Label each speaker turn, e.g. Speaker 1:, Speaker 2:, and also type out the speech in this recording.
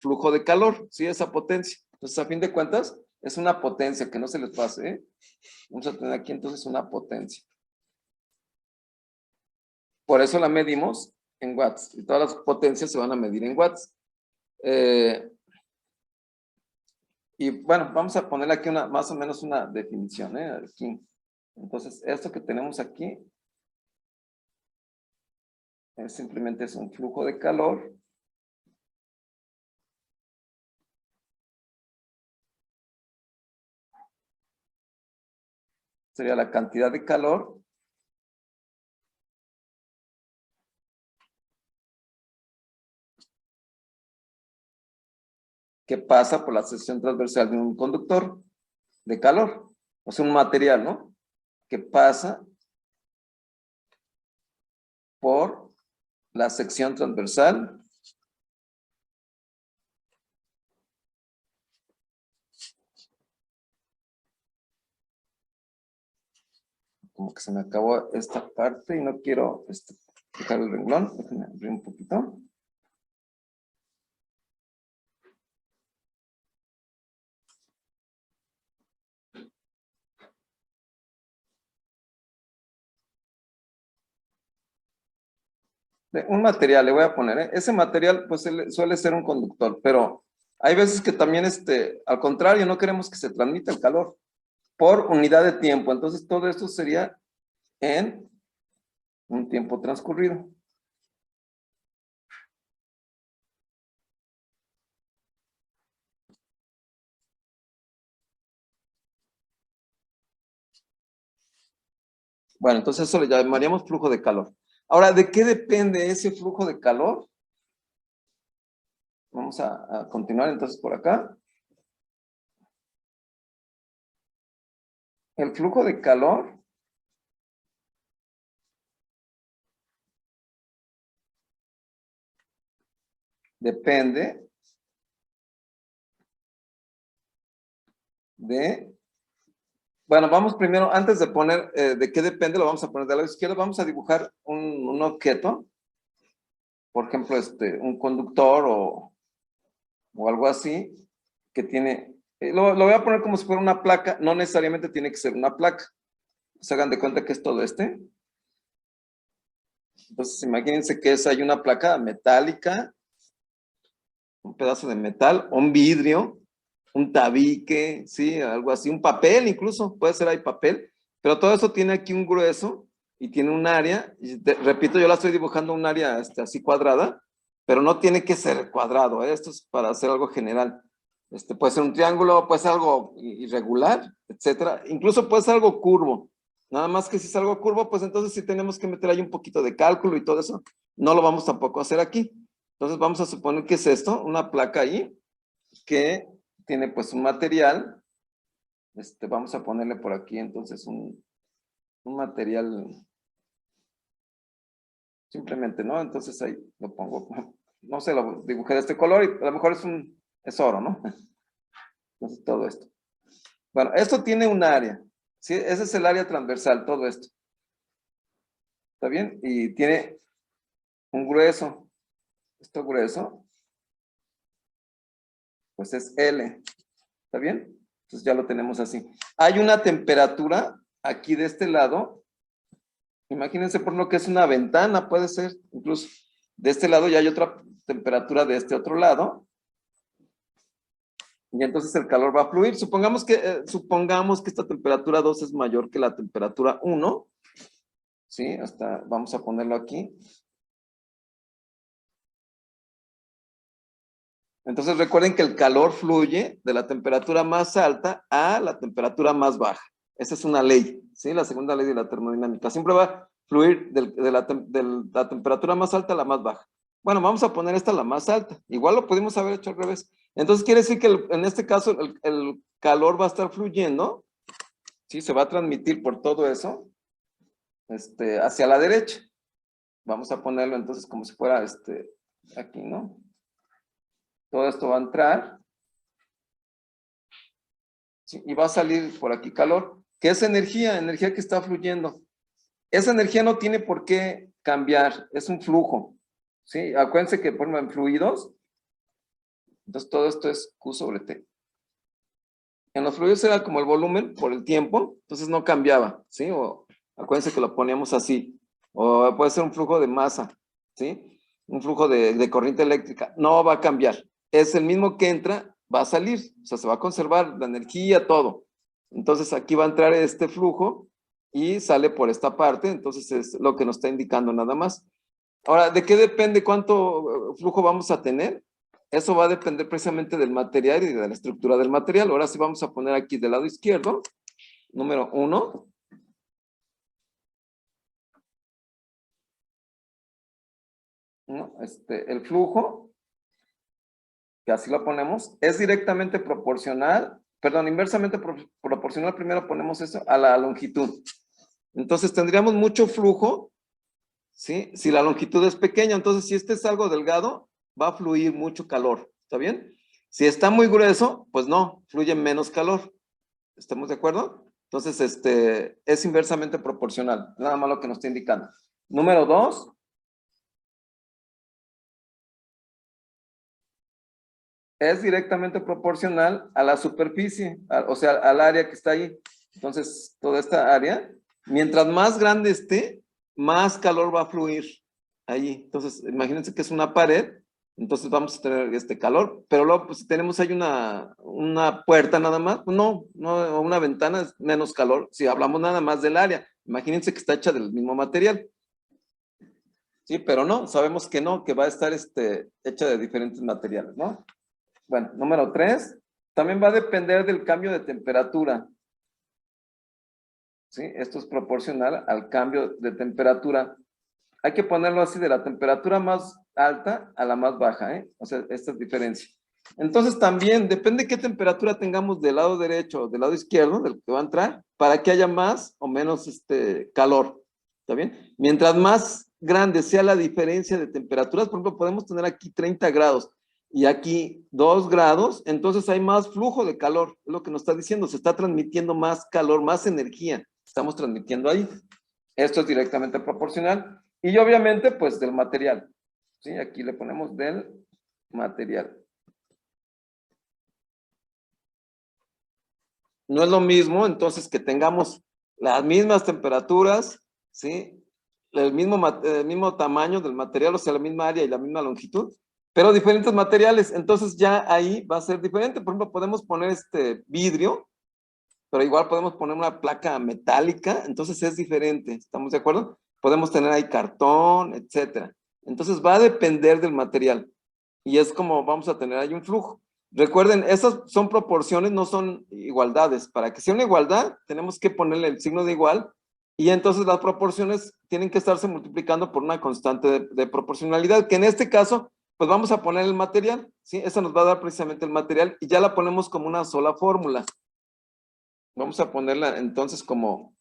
Speaker 1: flujo de calor, ¿sí? Esa potencia. Entonces, a fin de cuentas, es una potencia, que no se les pase, ¿eh? Vamos a tener aquí entonces una potencia. Por eso la medimos en watts. Y todas las potencias se van a medir en watts. Y bueno, vamos a ponerle aquí más o menos una definición, ¿eh? Aquí. Entonces, esto que tenemos aquí simplemente es un flujo de calor. Sería la cantidad de calor que pasa por la sección transversal de un conductor de calor, o sea, un material, ¿no? Que pasa por la sección transversal como que se me acabó esta parte y no quiero fijar el renglón. Déjenme abrir un poquito. Un material le voy a poner, ¿eh? Ese material pues suele ser un conductor, pero hay veces que también al contrario, no queremos que se transmita el calor por unidad de tiempo. Entonces todo esto sería en un tiempo transcurrido. Bueno, entonces eso le llamaríamos flujo de calor. Ahora, ¿de qué depende ese flujo de calor? Vamos a continuar entonces por acá. El flujo de calor depende de... Bueno, vamos primero, antes de poner de qué depende, lo vamos a poner del lado izquierdo. Vamos a dibujar un objeto, por ejemplo, un conductor o algo así, que tiene... lo voy a poner como si fuera una placa, no necesariamente tiene que ser una placa. Se hagan de cuenta que es todo Entonces, imagínense que hay una placa metálica, un pedazo de metal, un vidrio, un tabique, sí, algo así, un papel incluso, puede ser ahí papel, pero todo eso tiene aquí un grueso y tiene un área, y repito, yo la estoy dibujando un área así cuadrada, pero no tiene que ser cuadrado, ¿eh? Esto es para hacer algo general. Puede ser un triángulo, puede ser algo irregular, etcétera, incluso puede ser algo curvo. Nada más que si es algo curvo, pues entonces sí tenemos que meter ahí un poquito de cálculo y todo eso. No lo vamos tampoco a hacer aquí. Entonces vamos a suponer que es esto, una placa ahí, que tiene pues un material. Vamos a ponerle por aquí entonces un material, simplemente, ¿no? Entonces ahí lo pongo, no sé, lo dibujé de este color y a lo mejor es oro, ¿no? Entonces todo esto. Bueno, esto tiene un área, ¿sí? Ese es el área transversal, todo esto. ¿Está bien? Y tiene un grueso. Esto grueso, pues es L. ¿Está bien? Entonces ya lo tenemos así. Hay una temperatura aquí de este lado. Imagínense por lo que es una ventana, puede ser. Incluso de este lado ya hay otra temperatura de este otro lado. Y entonces el calor va a fluir. Supongamos que esta temperatura 2 es mayor que la temperatura 1. ¿Sí? Vamos a ponerlo aquí. Entonces recuerden que el calor fluye de la temperatura más alta a la temperatura más baja. Esa es una ley, ¿sí? La segunda ley de la termodinámica. Siempre va a fluir de la temperatura más alta a la más baja. Bueno, vamos a poner esta la más alta. Igual lo pudimos haber hecho al revés. Entonces quiere decir que en este caso el calor va a estar fluyendo, ¿sí? Se va a transmitir por todo eso hacia la derecha. Vamos a ponerlo entonces como si fuera aquí, ¿no? Todo esto va a entrar. ¿Sí? Y va a salir por aquí calor. ¿Qué es energía? Energía que está fluyendo. Esa energía no tiene por qué cambiar, es un flujo. ¿Sí? Acuérdense que, por ejemplo, en fluidos, Entonces todo esto es Q sobre T. En los fluidos era como el volumen por el tiempo, entonces no cambiaba, ¿sí? O acuérdense que lo poníamos así. O puede ser un flujo de masa, ¿sí? Un flujo de corriente eléctrica. No va a cambiar. Es el mismo que entra, va a salir. O sea, se va a conservar la energía, todo. Entonces aquí va a entrar este flujo y sale por esta parte. Entonces es lo que nos está indicando nada más. Ahora, ¿de qué depende cuánto flujo vamos a tener? Eso va a depender precisamente del material y de la estructura del material. Ahora sí vamos a poner aquí del lado izquierdo, número 1. ¿No? El flujo, que así lo ponemos, es directamente proporcional, perdón, inversamente proporcional, primero ponemos eso, a la longitud. Entonces tendríamos mucho flujo, ¿sí? Si la longitud es pequeña, entonces si este es algo delgado, va a fluir mucho calor, ¿está bien? Si está muy grueso, pues no, fluye menos calor. ¿Estamos de acuerdo? Entonces, es inversamente proporcional, nada más lo que nos está indicando. Número 2, es directamente proporcional a la superficie, o sea, al área que está ahí. Entonces, toda esta área, mientras más grande esté, más calor va a fluir ahí. Entonces, imagínense que es una pared, entonces vamos a tener este calor, pero luego, pues, si tenemos ahí una puerta nada más, pues no, una ventana es menos calor, si hablamos nada más del área. Imagínense que está hecha del mismo material. Sí, pero no, sabemos que no, que va a estar hecha de diferentes materiales, ¿no? Bueno, número 3, también va a depender del cambio de temperatura. ¿Sí? Esto es proporcional al cambio de temperatura. Hay que ponerlo así, de la temperatura más alta a la más baja, ¿eh? O sea, esta es diferencia. Entonces también depende qué temperatura tengamos del lado derecho o del lado izquierdo, del que va a entrar, para que haya más o menos calor. ¿Está bien? Mientras más grande sea la diferencia de temperaturas, por ejemplo, podemos tener aquí 30 grados y aquí 2 grados, entonces hay más flujo de calor, es lo que nos está diciendo, se está transmitiendo más calor, más energía, estamos transmitiendo ahí. Esto es directamente proporcional. Y obviamente, pues del material. ¿Sí? Aquí le ponemos del material. No es lo mismo, entonces, que tengamos las mismas temperaturas, ¿sí? El mismo tamaño del material, o sea, la misma área y la misma longitud, pero diferentes materiales. Entonces ya ahí va a ser diferente. Por ejemplo, podemos poner este vidrio, pero igual podemos poner una placa metálica, entonces es diferente, ¿estamos de acuerdo? Podemos tener ahí cartón, etcétera. Entonces va a depender del material y es como vamos a tener ahí un flujo. Recuerden, esas son proporciones, no son igualdades. Para que sea una igualdad, tenemos que ponerle el signo de igual y entonces las proporciones tienen que estarse multiplicando por una constante de proporcionalidad, que en este caso, pues vamos a poner el material, ¿sí? Esa nos va a dar precisamente el material y ya la ponemos como una sola fórmula. Vamos a ponerla entonces como,